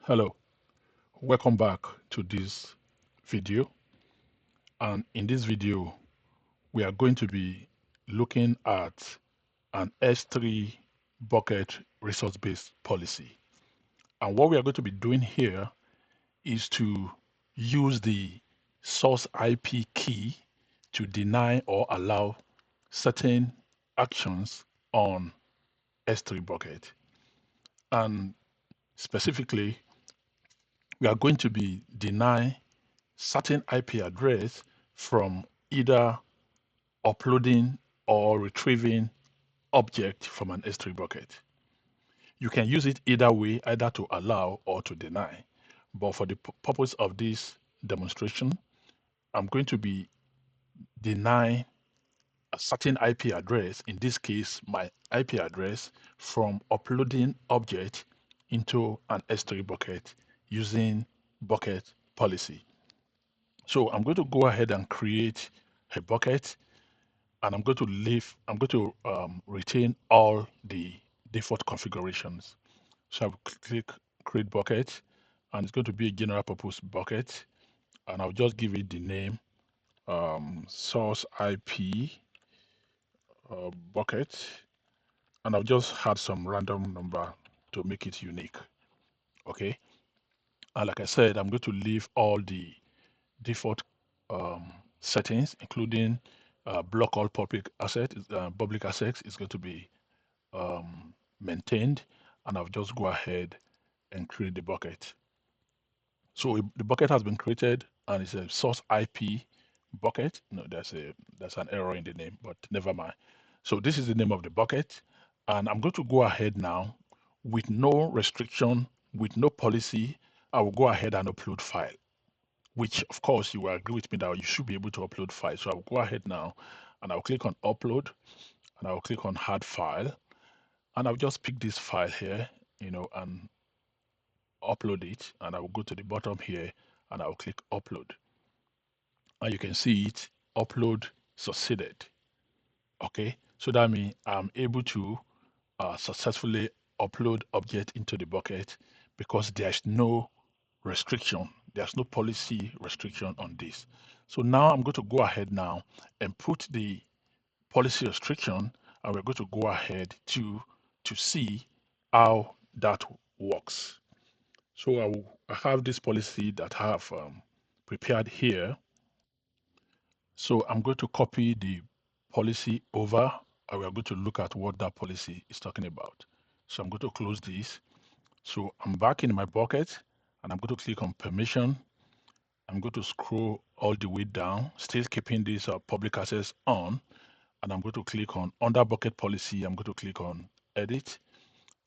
Hello, welcome back to this video. And in this video, we are going to be looking at an S3 bucket resource-based policy. And what we are going to be doing here is to use the source IP key to deny or allow certain actions on S3 bucket. And specifically, we are going to be denying certain IP address from either uploading or retrieving object from an S3 bucket. You can use it either way, either to allow or to deny. But for the purpose of this demonstration, I'm going to be denying a certain IP address, in this case, my IP address, from uploading object into an S3 bucket using bucket policy. So I'm going to go ahead and create a bucket, and I'm going to retain all the default configurations. So I'll click create bucket, and it's going to be a general purpose bucket, and I'll just give it the name source IP bucket, and I'll just add some random number to make it unique. Okay, and like I said, I'm going to leave all the default settings, including block all public assets is going to be maintained, and I'll just go ahead and create the bucket. So the bucket has been created, and it's a source IP bucket. No, there's an error in the name, but never mind. So this is the name of the bucket, and I'm going to go ahead now with no restriction, with no policy. I will go ahead and upload file, which of course you will agree with me that you should be able to upload file. So I'll go ahead now, and I'll click on upload, and I'll click on add file, and I'll just pick this file here, and upload it, and I will go to the bottom here, and I'll click upload, and you can see it upload succeeded. Okay, so that means I'm able to successfully upload object into the bucket because there's no restriction, there's no policy restriction on this. So now I'm going to go ahead now and put the policy restriction, and we're going to go ahead to see how that works. So I have this policy that I have prepared here. So I'm going to copy the policy over, and we're going to look at what that policy is talking about. So I'm going to close this. So I'm back in my bucket, and I'm going to click on permission. I'm going to scroll all the way down, still keeping this public access on, and I'm going to click on under bucket policy. I'm going to click on edit,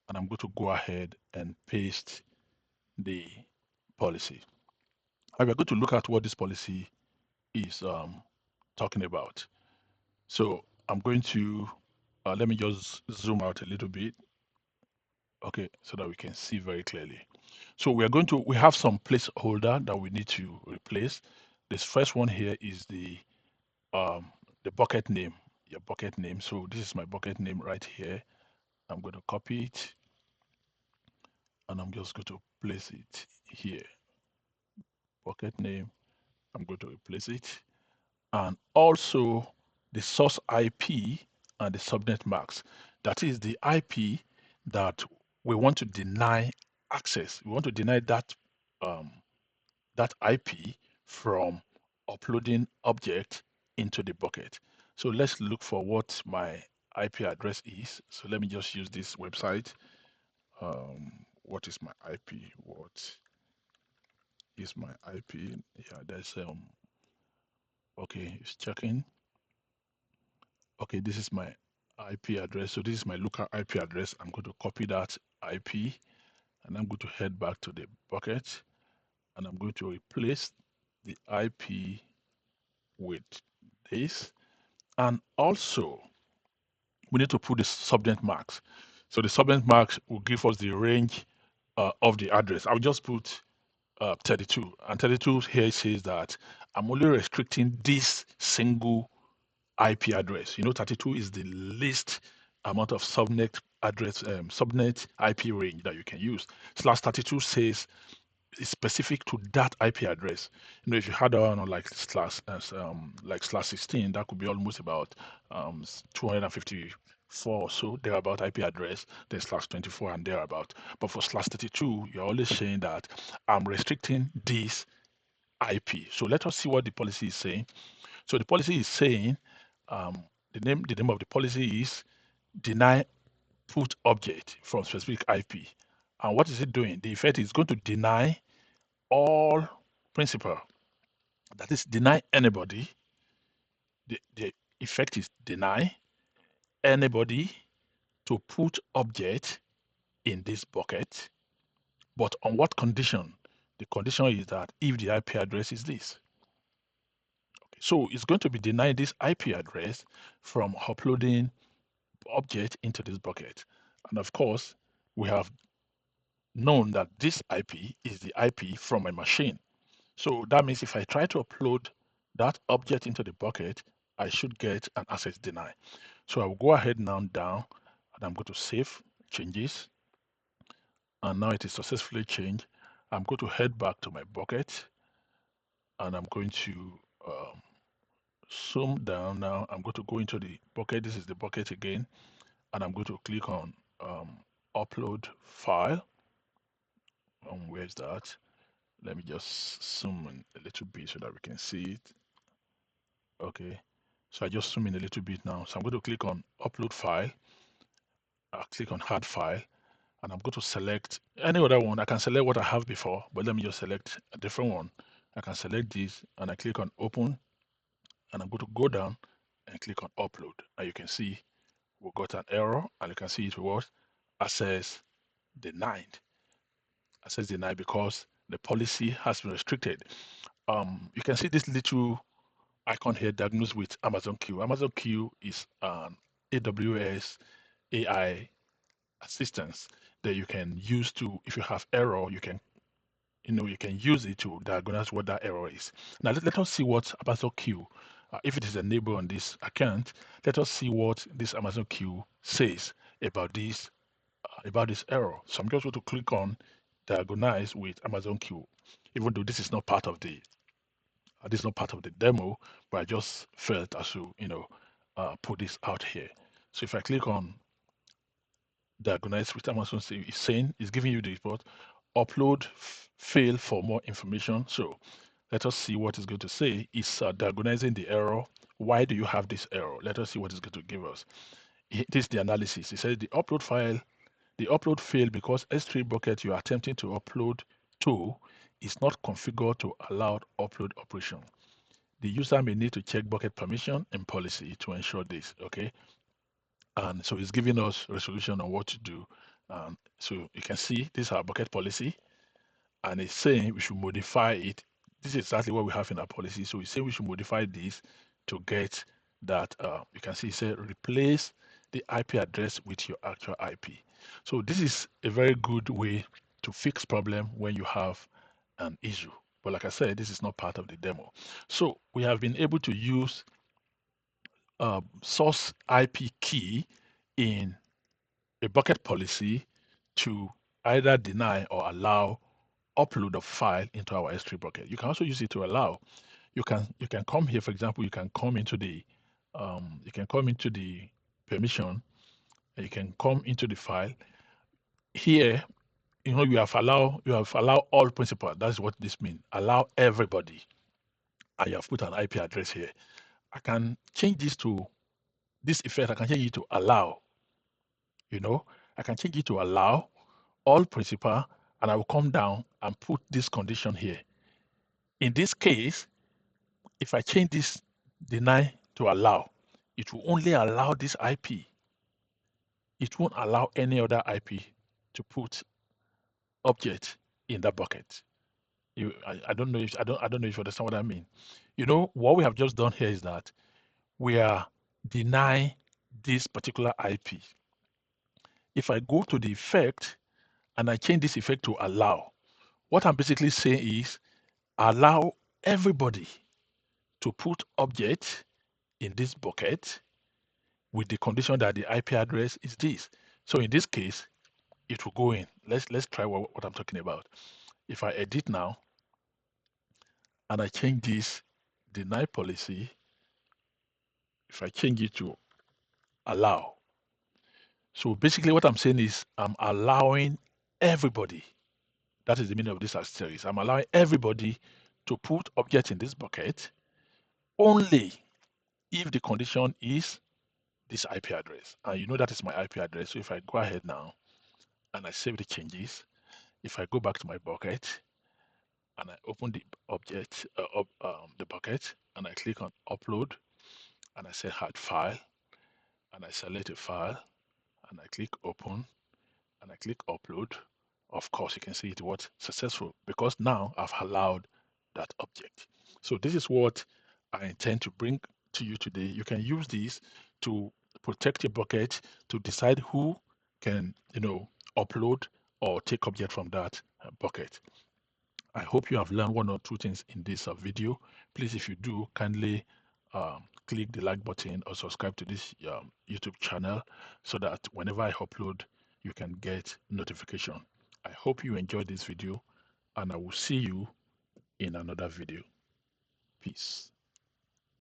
and I'm going to go ahead and paste the policy. And we're going to look at what this policy is talking about. So I'm going to let me just zoom out a little bit, okay, so that we can see very clearly. So we have some placeholder that we need to replace. This first one here is the bucket name, your bucket name. So this is my bucket name right here. I'm going to copy it, and I'm just going to place it here. Bucket name, I'm going to replace it. And also the source IP and the subnet mask. That is the IP that we want to deny access. We want to deny um, that IP from uploading object into the bucket. So let's look for what my IP address is. So let me just use this website. What is my IP? What is my IP? Yeah, there's okay, it's checking. Okay, this is my IP address. So this is my local IP address. I'm going to copy that IP, and I'm going to head back to the bucket, and I'm going to replace the IP with this. And also, we need to put the subnet marks. So the subnet marks will give us the range of the address. I'll just put 32. And 32 here says that I'm only restricting this single IP address. 32 is the least amount of subnet address subnet IP range that you can use. /32 says it's specific to that IP address. If you had on like /16, that could be almost about 254 or so thereabout IP address. Then /24 and thereabout. But for /32, you're always saying that I'm restricting this IP. So let us see what the policy is saying. So the policy is saying the name of the policy is deny PutObject from specific IP. And what is it doing? The effect is going to deny all principal. That is, deny anybody. The effect is deny anybody to PutObject in this bucket. But on what condition? The condition is that if the IP address is this. Okay, so it's going to be denying this IP address from uploading object into this bucket. And of course, we have known that this IP is the IP from a machine. So that means if I try to upload that object into the bucket, I should get an access deny. So I will go ahead now down and I'm going to save changes. And now it is successfully changed. I'm going to head back to my bucket and I'm going to zoom down now. I'm going to go into the bucket. This is the bucket again. And I'm going to click on upload file. Where's that? Let me just zoom in a little bit so that we can see it. Okay, so I just zoom in a little bit now. So I'm going to click on upload file. I'll click on add file, and I'm going to select any other one. I can select what I have before, but let me just select a different one. I can select this, and I click on open, and I'm going to go down and click on upload. And you can see we got an error, and you can see it was access denied. Access denied because the policy has been restricted. You can see this little icon here, diagnosed with Amazon Q. Amazon Q is an AWS AI assistance that you can use to, if you have error, you can use it to diagnose what that error is. Now let us see what Amazon Q, if it is enabled on this account, let us see what this Amazon Q says about this error. So I'm just going to click on diagnose with Amazon Q, even though this is not part of the demo, but I just felt I should, put this out here. So if I click on diagnose with Amazon, it's giving you the report, upload fail for more information. So let us see what it's going to say. It's diagnosing the error. Why do you have this error? Let us see what it's going to give us. This is the analysis. It says the upload failed because S3 bucket you are attempting to upload to is not configured to allow upload operation. The user may need to check bucket permission and policy to ensure this, okay? And so it's giving us resolution on what to do. So you can see this is our bucket policy, and it's saying we should modify it. This is exactly what we have in our policy. So we say we should modify this to get that. You can see it says replace the IP address with your actual IP. So this is a very good way to fix problem when you have an issue. But like I said, this is not part of the demo. So we have been able to use source IP key in a bucket policy to either deny or allow upload of file into our S3 bucket. You can also use it to allow. You can come here, for example, you can come into the permission, and you can come into the file. Here, you have allow all principal. That's what this means. Allow everybody. And you have put an IP address here. I can change this to this effect. I can change it to allow. I can change it to allow all principal, and I will come down and put this condition here. In this case, if I change this deny to allow, it will only allow this IP. It won't allow any other IP to put object in that bucket. I don't know if I don't know if you understand what I mean. What we have just done here is that we are denying this particular IP. If I go to the effect and I change this effect to allow, what I'm basically saying is allow everybody to put object in this bucket with the condition that the IP address is this. So in this case, it will go in. Let's try what I'm talking about. If I edit now and I change this deny policy, if I change it to allow. So basically what I'm saying is I'm allowing everybody. That is the meaning of this asterisk. I'm allowing everybody to put objects in this bucket only if the condition is this IP address. And you know that is my IP address. So if I go ahead now and I save the changes, if I go back to my bucket and I open the object, the bucket, and I click on upload and I say add file and I select a file and I click open and I click upload, of course, you can see it was successful because now I've allowed that object. So this is what I intend to bring to you today. You can use this to protect your bucket, to decide who can, upload or take object from that bucket. I hope you have learned one or two things in this video. Please, if you do, kindly click the like button or subscribe to this YouTube channel so that whenever I upload, you can get notification. I hope you enjoyed this video and I will see you in another video. Peace.